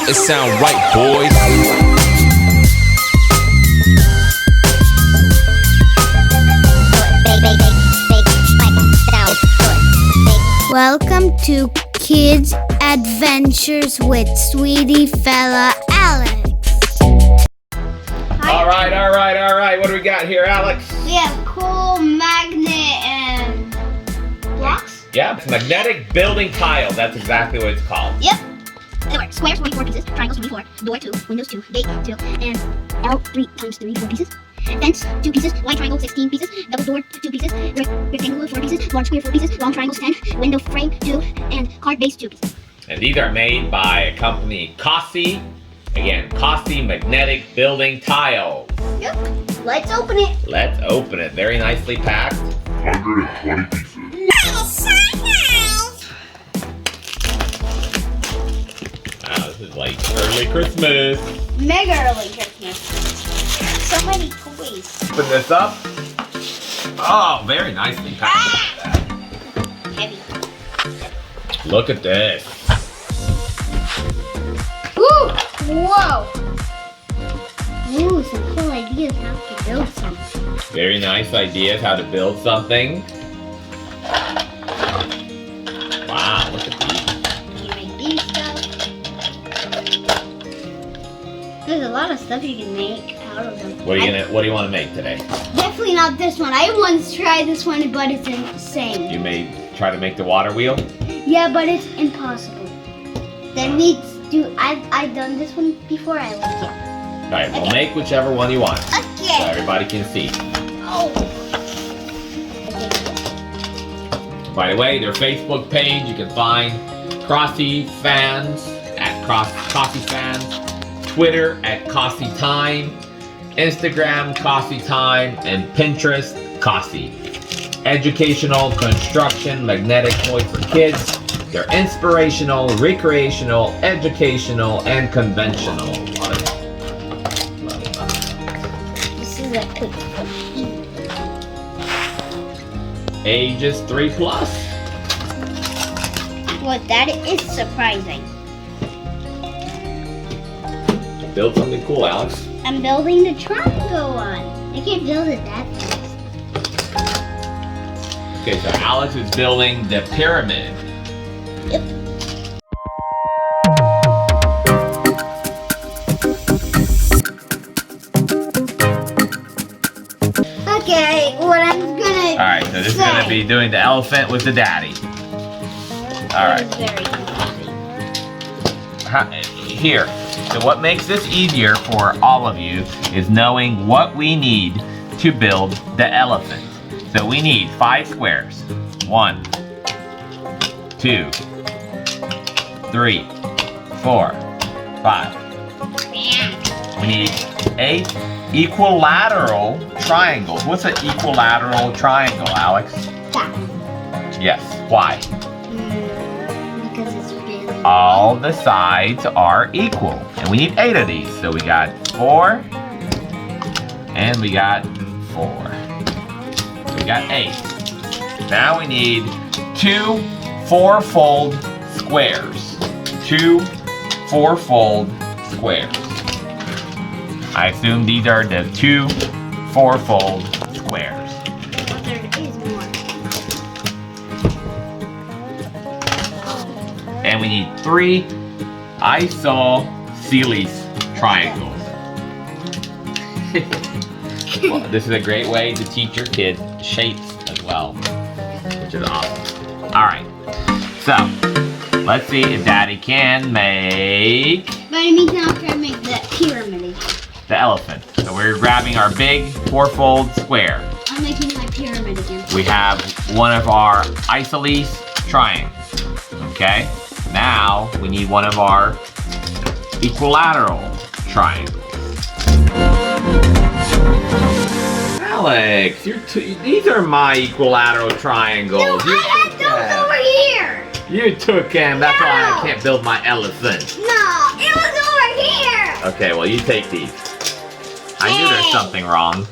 It sound right, boys. Welcome to Kids Adventures with Sweetie Fella Aleks. All right. What do we got here, Alex? We have cool magnet and blocks. Yeah, it's magnetic building tile. That's exactly what it's called. Yep. It works. Squares, 24 pieces. Triangles, 24. Door, 2. Windows, 2. Gate, 2. And L, 3 times 3, 4 pieces. Fence, 2 pieces. Wide triangle, 16 pieces. Double door, 2 pieces. Rectangular, 4 pieces. Large square, 4 pieces. Long triangles, 10. Window frame, 2. And card base, 2 pieces. And these are made by a company, Cossy. Again, Cossy Magnetic Building Tiles. Yep. Let's open it. Let's open it. Very nicely packed. 120 pieces. Wow, this is like early Christmas. Mega early Christmas. So many toys. Open this up. Oh, very nicely packed. Heavy. Look at this. Ooh! Whoa! Ooh, some cool ideas how to build something. Very nice ideas how to build something. Wow, look at these. You make these stuff. There's a lot of stuff you can make out of them. What do you want to make today? Definitely not this one. I once tried this one, but it's insane. You may try to make the water wheel? Yeah, but it's impossible. Then we do. I've done this one before. I like it. Alright, we'll make whichever one you want. So Okay. everybody can see. Oh. By the way, their Facebook page, you can find Cossy Fans at Cossy Fans, Twitter at Cossy Time, Instagram Cossy Time, and Pinterest Cossy. Educational, construction, magnetic toys for kids. They're inspirational, recreational, educational, and conventional. Love it. This is a quick Ages 3+. Well, that is surprising. Build something cool, Alex. I'm building the triangle one. I can't build it that fast. Okay, so Alex is building the pyramid. Yep. Okay, what I'm gonna Alright, so this is gonna be doing the elephant with the daddy. Alright. Here. So what makes this easier for all of you is knowing what we need to build the elephant. So we need 5 squares. 1, 2, 3, 4, 5. We need 8 equilateral triangles. What's an equilateral triangle, Alex? Yes. Why? Because it's really All the sides are equal. And we need 8 of these. So we got 4. And we got 4. So we got 8. Now we need 2 4-fold squares. 2 4-fold squares. I assume these are the 2 4-fold squares. But there is more. And we need 3 isosceles triangles. Well, this is a great way to teach your kids shapes as well, which is awesome. Alright, so let's see if Daddy can make But in the meantime, I'll try to make the pyramid again. the elephant. So we're grabbing our big 4-fold square. I'm making my pyramid again. We have one of our isosceles triangles. Okay? Now we need one of our equilateral triangles. Alex, these are my equilateral triangles. No, I had those over here. You took them. That's why I can't build my elephant. No, it was over here. Okay, well you take these. I knew there's something wrong.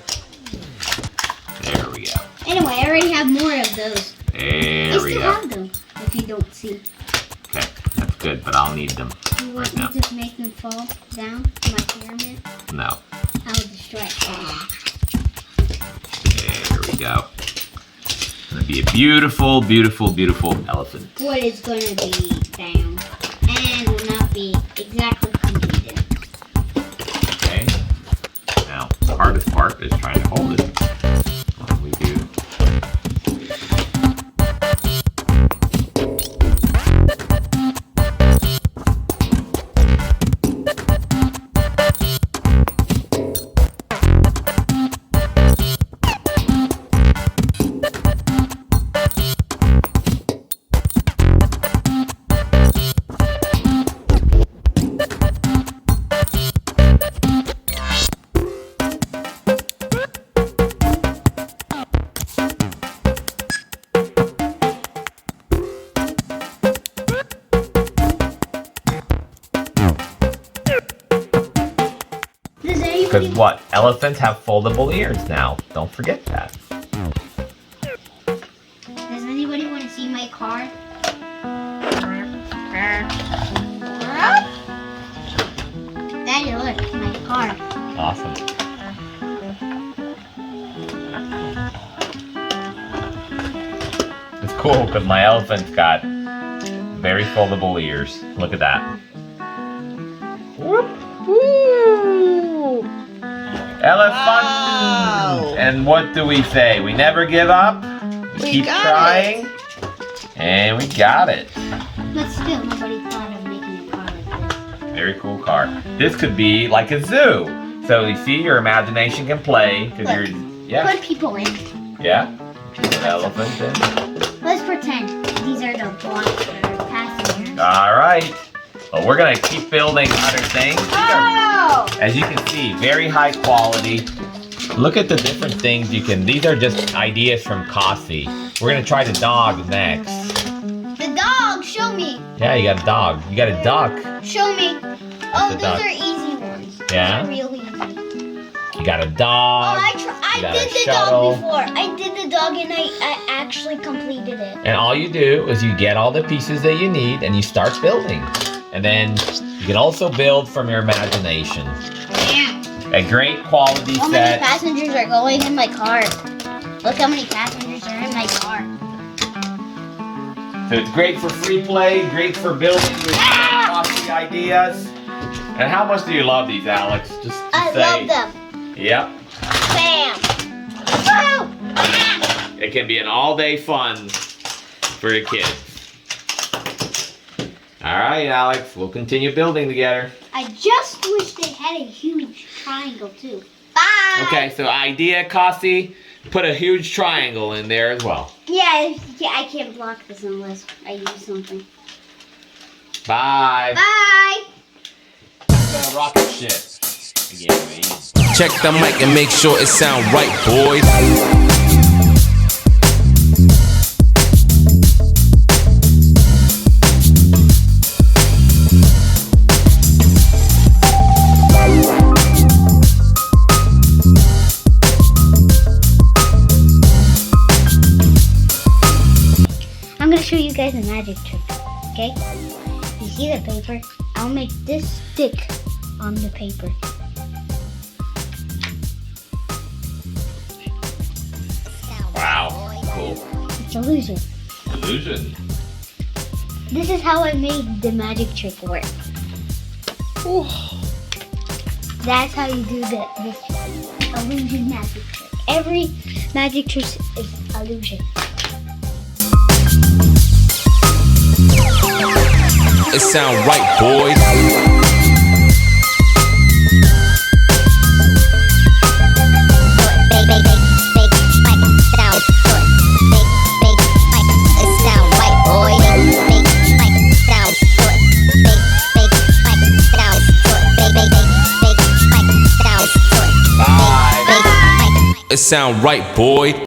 There we go. Anyway, I already have more of those. There I we still go. have them, if you don't see. Okay, that's good, but I'll need them You right want now. me to make them fall down to my pyramid? No. I will destroy it. There we go. It's gonna be a beautiful, beautiful, beautiful elephant. What is going to be down and will not be exactly completed. Okay. Now, the hardest part is trying to hold it. What do we do? Because what? Elephants have foldable ears now. Don't forget that. Does anybody want to see my car? Daddy, look, my car. Awesome. It's cool because my elephant's got very foldable ears. Look at that. Whoop. Woo! Elephant! Wow. And what do we say? We never give up. We keep got trying. And we got it. But still, nobody thought of making a car like this. Very cool car. This could be like a zoo. So you see, your imagination can play. Because Look. you're, yeah, Put people in. yeah. Put an elephant in. Let's pretend these are the blocks that are passengers. All right. Well, we're gonna keep building other things. These are, Oh! as you can see, very high quality. Look at the different things you can. These are just ideas from Cossy. We're gonna try the dog next. The dog, show me. Yeah, you got a dog. You got a duck. Show me. Oh, The those dog. are easy ones. Yeah? Real easy. You got a Oh, dog. I got did a the shuttle. dog before. I did the dog and I actually completed it. And all you do is you get all the pieces that you need and you start building. And then you can also build from your imagination. Damn. A great quality How many set. passengers are going in my car? Look how many passengers are in my car. So it's great for free play, great for building with Cossy ideas. And how much do you love these, Alex? Just to I say. love them. Yep. Bam. Woo! Ah! It can be an all-day fun for your kids. All right, Alex, we'll continue building together. I just wish they had a huge triangle too. Bye. Okay, so idea, Cossy, put a huge triangle in there as well. Yeah, I can't block this unless I use something. Bye. Bye. Rocket ship. Yeah, man. Check the mic and make sure it sound right, boys. I'm gonna show you guys a magic trick, okay? You see the paper? I'll make this stick on the paper. Wow, cool. It's illusion. Illusion. This is how I made the magic trick work. Ooh. That's how you do this illusion magic trick. Every magic trick is illusion. It sound right, boys. Bye. It sound right, boy.